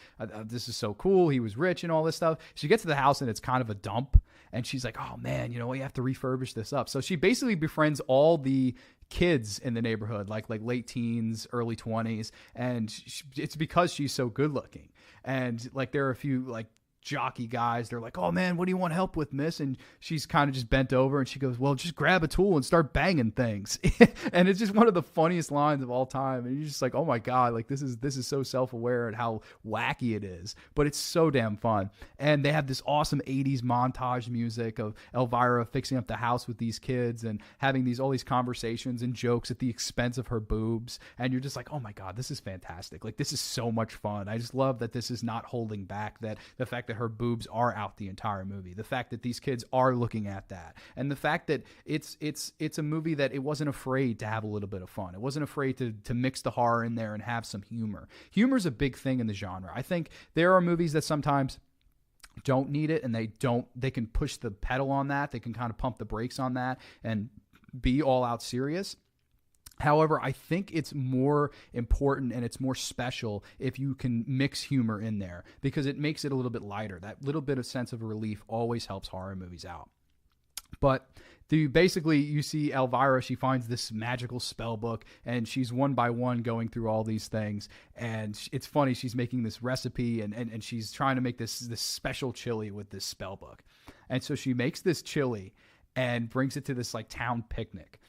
This is so cool. He was rich and all this stuff. She gets to the house and it's kind of a dump. And she's like, oh man, you know, we have to refurbish this up. So she basically befriends all the kids in the neighborhood, like late teens, early 20s. And it's because she's so good looking. And like, there are a few like jockey guys. They're like, oh man, what do you want help with, miss? And she's kind of just bent over and she goes, well, just grab a tool and start banging things. And it's just one of the funniest lines of all time. And you're just like, oh my God, like this is so self-aware and how wacky it is, but it's so damn fun. And they have this awesome 80s montage music of Elvira fixing up the house with these kids and having all these conversations and jokes at the expense of her boobs. And you're just like, oh my God, this is fantastic. Like, this is so much fun. I just love that this is not holding back, that the fact that her boobs are out the entire movie, the fact that these kids are looking at that, and the fact that it's a movie that it wasn't afraid to have a little bit of fun. It wasn't afraid to mix the horror in there and have some humor. Humor is a big thing in the genre. I think there are movies that sometimes don't need it, and they can push the pedal on that. They can kind of pump the brakes on that and be all out serious. However, I think it's more important and it's more special if you can mix humor in there, because it makes it a little bit lighter. That little bit of sense of relief always helps horror movies out. But basically, you see Elvira, she finds this magical spell book, and she's one by one going through all these things. And it's funny, she's making this recipe, and she's trying to make this special chili with this spell book. And so she makes this chili and brings it to this like town picnic.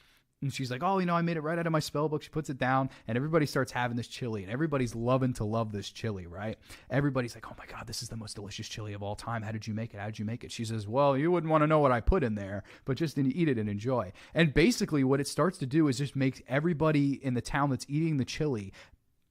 And she's like, oh, I made it right out of my spell book. She puts it down, and everybody starts having this chili, and everybody's loving to love this chili, right? Everybody's like, oh my God, this is the most delicious chili of all time. How did you make it? How did you make it? She says, well, you wouldn't want to know what I put in there, but just eat it and enjoy. And basically what it starts to do is just make everybody in the town that's eating the chili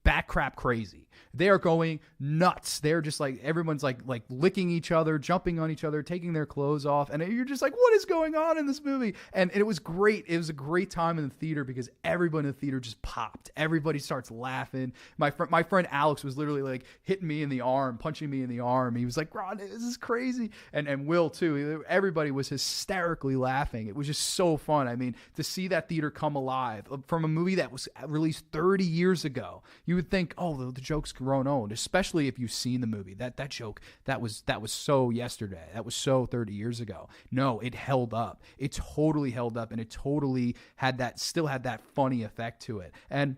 bat crap crazy. They are going nuts. They're just like, everyone's like licking each other, jumping on each other, taking their clothes off. And you're just like, what is going on in this movie? And it was great. It was a great time in the theater because everybody in the theater just popped. Everybody starts laughing. My friend Alex was literally like hitting me in the arm, punching me in the arm. He was like, Grande, this is crazy. And Will too. Everybody was hysterically laughing. It was just so fun. I mean, to see that theater come alive from a movie that was released 30 years ago, you would think, oh, the joke's grown old, especially if you've seen the movie. That joke, that was so yesterday. That was so 30 years ago. No, it held up. It totally held up, and it totally still had that funny effect to it. And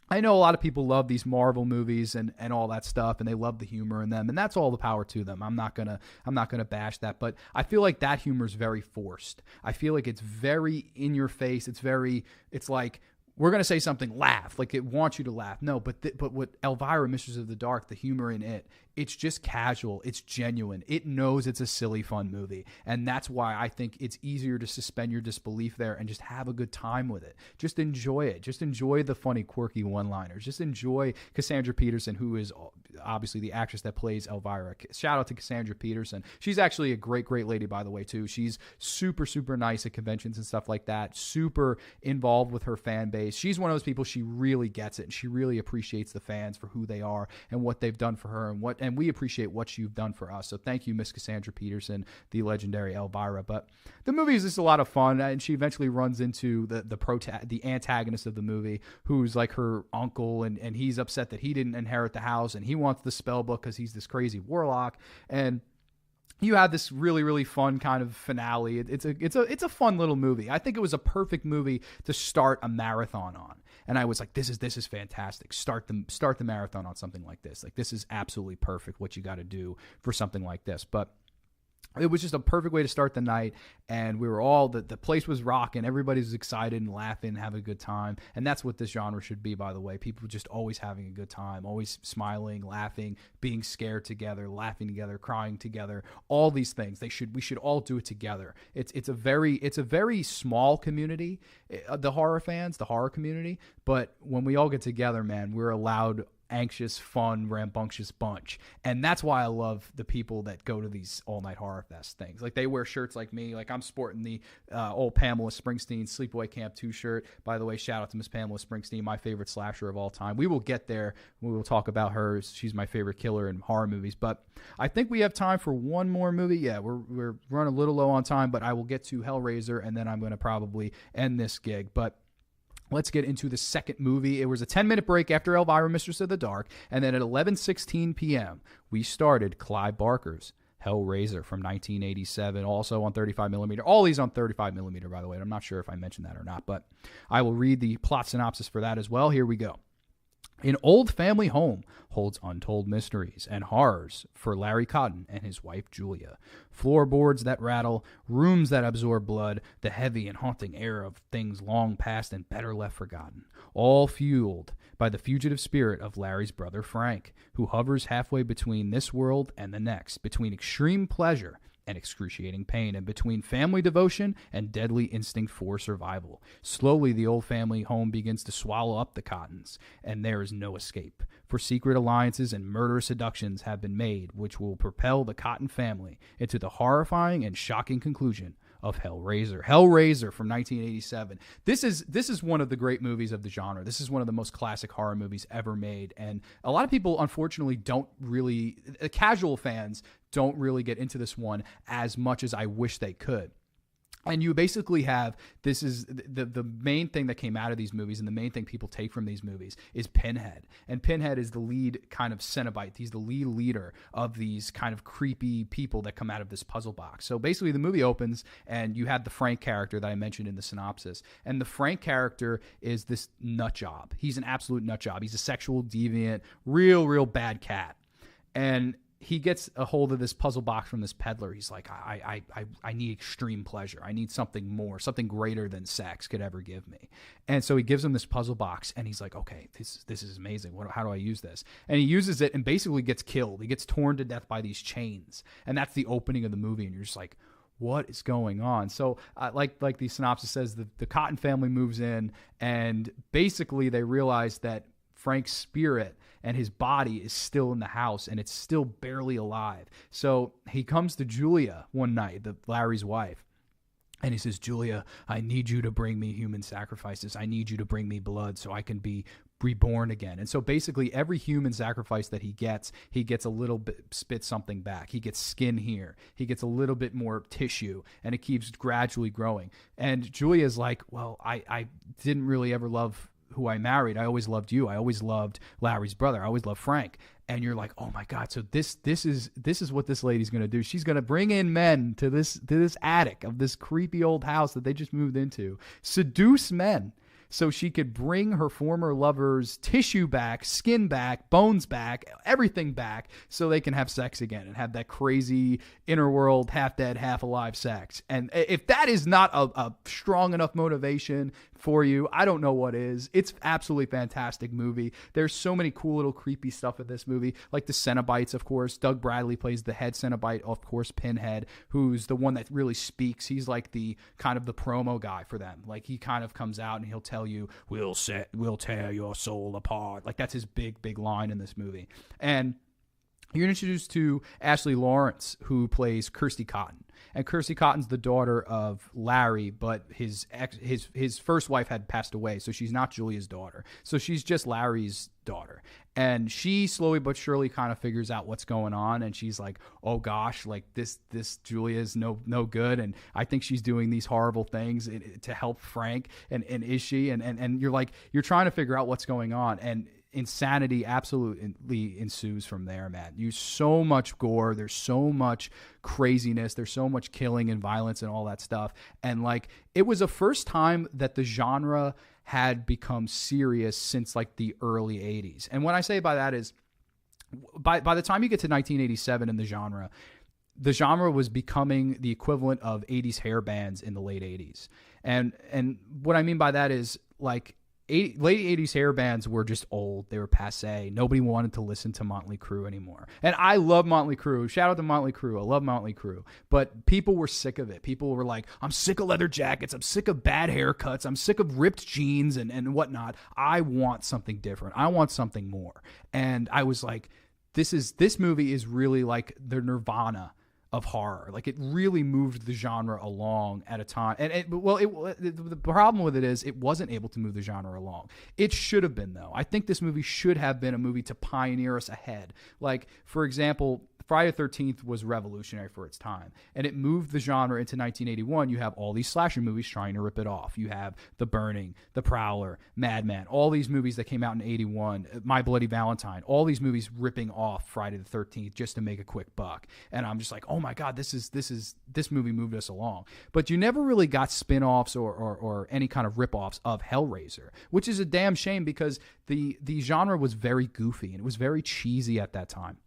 I know a lot of people love these Marvel movies and all that stuff, and they love the humor in them, and that's all the power to them. I'm not gonna bash that, but I feel like that humor is very forced. I feel like it's very in your face. It's like, we're going to say something, laugh. Like, it wants you to laugh. No, but what Elvira, Mistress of the Dark, the humor in it, it's just casual. It's genuine. It knows it's a silly, fun movie. And that's why I think it's easier to suspend your disbelief there and just have a good time with it. Just enjoy it. Just enjoy the funny, quirky one-liners. Just enjoy Cassandra Peterson, who is obviously the actress that plays Elvira. Shout out to Cassandra Peterson. She's actually a great, great lady, by the way, too. She's super, super nice at conventions and stuff like that. Super involved with her fan base. She's one of those people, she really gets it, and she really appreciates the fans for who they are and what they've done for her, and we appreciate what you've done for us. So thank you, Miss Cassandra Peterson, the legendary Elvira. But the movie is just a lot of fun, and she eventually runs into the antagonist of the movie, who's like her uncle, and he's upset that he didn't inherit the house, and he wants the spell book because he's this crazy warlock. And you have this really, really fun kind of finale. It's a fun little movie. I think it was a perfect movie to start a marathon on. And I was like, this is fantastic. Start the marathon on something like this. Like, this is absolutely perfect what you got to do for something like this. But it was just a perfect way to start the night, and we were all, the place was rocking. Everybody was excited and laughing, having a good time, and that's what this genre should be, by the way. People just always having a good time, always smiling, laughing, being scared together, laughing together, crying together, all these things. We should all do it together. It's a very small community, the horror fans, the horror community, but when we all get together, man, we're a loud, anxious, fun, rambunctious bunch. And that's why I love the people that go to these all-night horror fest things. Like, they wear shirts like me. Like, I'm sporting the old Pamela Springsteen Sleepaway Camp 2 shirt. By the way, shout out to Miss Pamela Springsteen, my favorite slasher of all time. We will get there. We will talk about her. She's my favorite killer in horror movies. But I think we have time for one more movie. Yeah, we're running a little low on time, but I will get to Hellraiser, and then I'm going to probably end this gig. But let's get into the second movie. It was a 10-minute break after Elvira, Mistress of the Dark, and then at 11:16 p.m., we started Clive Barker's Hellraiser from 1987, also on 35mm. All these on 35mm, by the way. I'm not sure if I mentioned that or not, but I will read the plot synopsis for that as well. Here we go. An old family home holds untold mysteries and horrors for Larry Cotton and his wife Julia. Floorboards that rattle, rooms that absorb blood, the heavy and haunting air of things long past and better left forgotten. All fueled by the fugitive spirit of Larry's brother Frank, who hovers halfway between this world and the next, between extreme pleasure and excruciating pain, and between family devotion and deadly instinct for survival. Slowly, the old family home begins to swallow up the Cottons, and there is no escape. For secret alliances and murderous seductions have been made, which will propel the Cotton family into the horrifying and shocking conclusion of Hellraiser. Hellraiser from 1987. This is one of the great movies of the genre. This is one of the most classic horror movies ever made, and a lot of people, unfortunately, casual fans don't really get into this one as much as I wish they could. And you basically have, this is the main thing that came out of these movies, and the main thing people take from these movies is Pinhead. And Pinhead is the lead kind of Cenobite. He's the leader of these kind of creepy people that come out of this puzzle box. So basically the movie opens, and you have the Frank character that I mentioned in the synopsis. And the Frank character is this nut job. He's an absolute nut job. He's a sexual deviant, real bad cat. And he gets a hold of this puzzle box from this peddler. He's like, I need extreme pleasure. I need something more, something greater than sex could ever give me. And so he gives him this puzzle box, and he's like, okay, this is amazing. How do I use this? And he uses it and basically gets killed. He gets torn to death by these chains. And that's the opening of the movie. And you're just like, what is going on? So like the synopsis says, the Cotton family moves in, and basically they realize that Frank's spirit and his body is still in the house, and it's still barely alive. So he comes to Julia one night, Larry's wife, and he says, Julia, I need you to bring me human sacrifices. I need you to bring me blood so I can be reborn again. And so basically every human sacrifice that he gets a little bit, spits something back. He gets skin here. He gets a little bit more tissue, and it keeps gradually growing. And Julia's like, well, I didn't really ever love who I married. I always loved you. I always loved Larry's brother. I always loved Frank. And you're like, oh my God. So this is what this lady's going to do. She's going to bring in men to this attic of this creepy old house that they just moved into, seduce men so she could bring her former lover's tissue back, skin back, bones back, everything back, so they can have sex again and have that crazy inner world, half dead, half alive sex. And if that is not a strong enough motivation for you, I don't know what is. It's absolutely fantastic movie. There's so many cool little creepy stuff in this movie, like the Cenobites, of course. Doug Bradley plays the head Cenobite, of course, Pinhead, who's the one that really speaks. He's like the kind of the promo guy for them. Like he kind of comes out and he'll tell you, we'll tear your soul apart. Like that's his big line in this movie. And you're introduced to Ashley Lawrence, who plays Kirsty Cotton. And Kirsty Cotton's the daughter of Larry, but his first wife had passed away, so she's not Julia's daughter. So she's just Larry's daughter. And she slowly but surely kind of figures out what's going on, and she's like, oh gosh, like this Julia is no good, and I think she's doing these horrible things to help Frank, and is she? And you're like, you're trying to figure out what's going on, and insanity absolutely ensues from there, man. There's so much gore, there's so much craziness, there's so much killing and violence and all that stuff. And like, it was the first time that the genre had become serious since like the early 80s. And what I say by that is, by the time you get to 1987 in the genre was becoming the equivalent of 80s hair bands in the late 80s. And what I mean by that is, like, late 80s hair bands were just old. They were passé. Nobody wanted to listen to Motley Crue anymore. And I love Motley Crue. Shout out to Motley Crue. I love Motley Crue. But people were sick of it. People were like, I'm sick of leather jackets. I'm sick of bad haircuts. I'm sick of ripped jeans and whatnot. I want something different. I want something more. And I was like, this movie is really like the Nirvana of horror. Like, it really moved the genre along at a time. And the problem with it is it wasn't able to move the genre along. It should have been, though. I think this movie should have been a movie to pioneer us ahead. Like, for example, Friday the 13th was revolutionary for its time, and it moved the genre into 1981. You have all these slasher movies trying to rip it off. You have The Burning, The Prowler, Madman, all these movies that came out in 81, My Bloody Valentine, all these movies ripping off Friday the 13th just to make a quick buck. And I'm just like, oh my God, this movie moved us along. But you never really got spin-offs or any kind of rip-offs of Hellraiser, which is a damn shame, because the genre was very goofy and it was very cheesy at that time.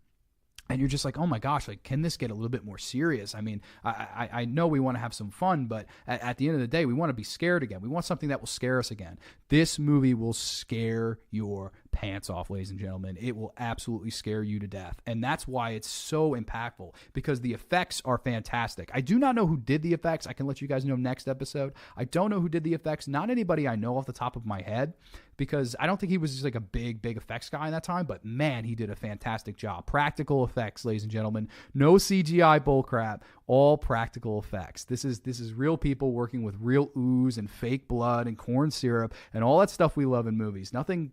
And you're just like, oh my gosh, like, can this get a little bit more serious? I mean, I know we want to have some fun, but at the end of the day, we want to be scared again. We want something that will scare us again. This movie will scare your pants off, ladies and gentlemen. It will absolutely scare you to death. And that's why it's so impactful, because the effects are fantastic. I do not know who did the effects. I can let you guys know next episode. I don't know who did the effects. Not anybody I know off the top of my head, because I don't think he was just like a big effects guy in that time, but man, he did a fantastic job. Practical effects, ladies and gentlemen. No CGI bullcrap, all practical effects. This is real people working with real ooze and fake blood and corn syrup and all that stuff we love in movies. Nothing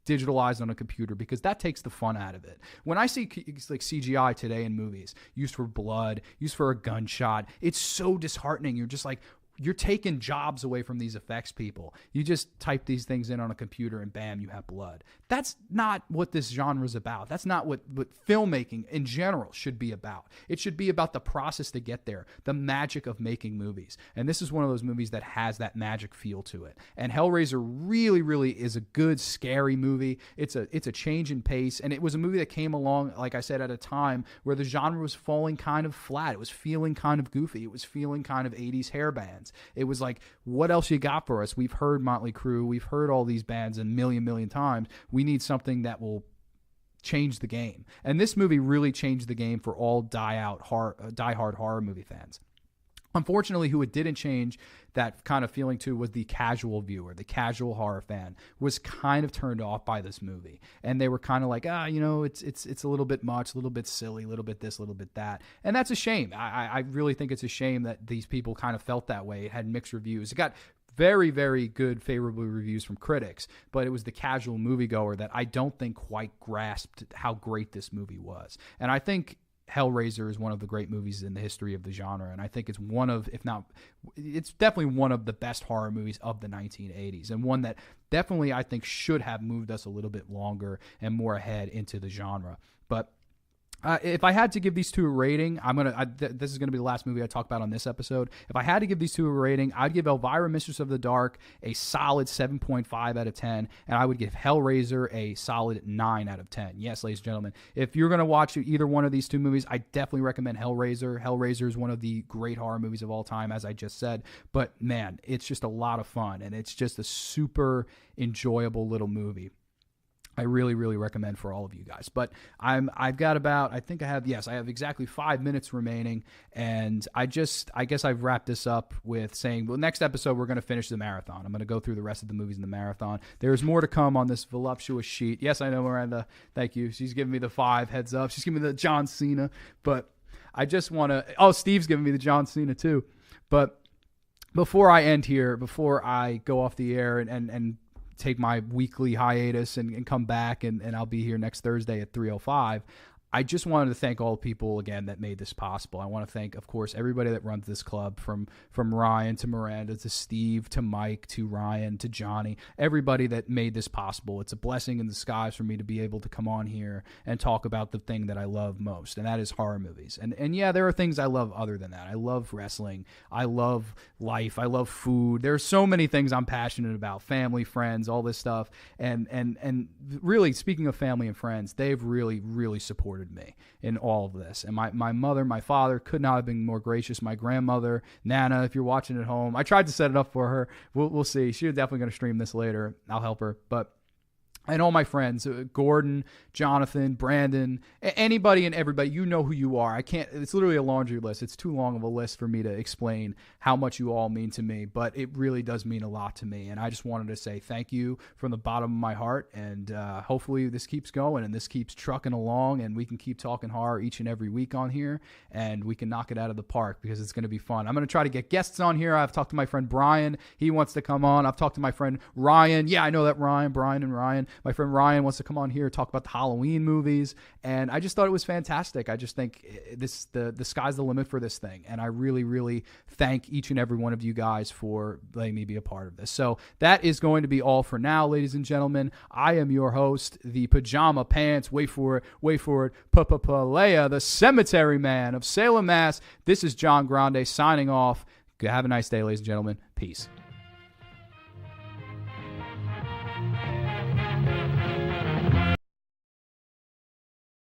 digitalized on a computer, because that takes the fun out of it. When I see like CGI today in movies, used for blood, used for a gunshot, it's so disheartening. You're just like, you're taking jobs away from these effects people. You just type these things in on a computer and bam, you have blood. That's not what this genre is about. That's not what filmmaking in general should be about. It should be about the process to get there, the magic of making movies. And this is one of those movies that has that magic feel to it. And Hellraiser really, really is a good, scary movie. It's a change in pace. And it was a movie that came along, like I said, at a time where the genre was falling kind of flat. It was feeling kind of goofy. It was feeling kind of 80s hair bands. It was like, what else you got for us? We've heard Motley Crue. We've heard all these bands a million times. We need something that will change the game. And this movie really changed the game for all die-hard horror movie fans. Unfortunately, who it didn't change that kind of feeling to was the casual viewer, the casual horror fan was kind of turned off by this movie. And they were kind of like, it's a little bit much, a little bit silly, a little bit this, a little bit that. And that's a shame. I really think it's a shame that these people kind of felt that way. It had mixed reviews. It got very, very good, favorable reviews from critics, but it was the casual moviegoer that I don't think quite grasped how great this movie was. And I think Hellraiser is one of the great movies in the history of the genre, and I think it's one of, if not, it's definitely one of the best horror movies of the 1980s, and one that definitely I think should have moved us a little bit longer and more ahead into the genre. But if I had to give these two a rating, this is going to be the last movie I talk about on this episode. If I had to give these two a rating, I'd give Elvira, Mistress of the Dark a solid 7.5 out of 10, and I would give Hellraiser a solid 9 out of 10. Yes, ladies and gentlemen, if you're going to watch either one of these two movies, I definitely recommend Hellraiser. Hellraiser is one of the great horror movies of all time, as I just said, but man, it's just a lot of fun, and it's just a super enjoyable little movie. I really, really recommend for all of you guys. But I've got about, I have exactly 5 minutes remaining. And I guess I've wrapped this up with saying, well, next episode, we're going to finish the marathon. I'm going to go through the rest of the movies in the marathon. There's more to come on this voluptuous sheet. Yes, I know, Miranda. Thank you. She's giving me the 5 heads up. She's giving me the John Cena. But I just want to, Steve's giving me the John Cena too. But before I end here, before I go off the air and take my weekly hiatus and come back and I'll be here next Thursday at 3:05. I just wanted to thank all the people again that made this possible. I want to thank, of course, everybody that runs this club, from Ryan to Miranda to Steve to Mike to Ryan to Johnny, everybody that made this possible. It's a blessing in disguise for me to be able to come on here and talk about the thing that I love most, and that is horror movies. And yeah, there are things I love other than that. I love wrestling. I love life. I love food. There are so many things I'm passionate about, family, friends, all this stuff. And really, speaking of family and friends, they've really, really supported me in all of this. And my mother, my father could not have been more gracious. My grandmother, Nana, if you're watching at home, I tried to set it up for her. We'll see. She's definitely going to stream this later. I'll help her. And all my friends, Gordon, Jonathan, Brandon, anybody and everybody, you know who you are. It's literally a laundry list. It's too long of a list for me to explain how much you all mean to me, but it really does mean a lot to me. And I just wanted to say thank you from the bottom of my heart. And hopefully this keeps going and this keeps trucking along and we can keep talking horror each and every week on here and we can knock it out of the park because it's going to be fun. I'm going to try to get guests on here. I've talked to my friend Brian. He wants to come on. I've talked to my friend Ryan. Yeah, I know that Brian and Ryan. My friend Ryan wants to come on here and talk about the Halloween movies, and I just thought it was fantastic. I just think the sky's the limit for this thing, and I really, really thank each and every one of you guys for letting me be a part of this. So that is going to be all for now, ladies and gentlemen. I am your host, the Pajama Pants, wait for it, Papapalea, the Cemetery Man of Salem, Mass. This is John Grande signing off. Have a nice day, ladies and gentlemen. Peace.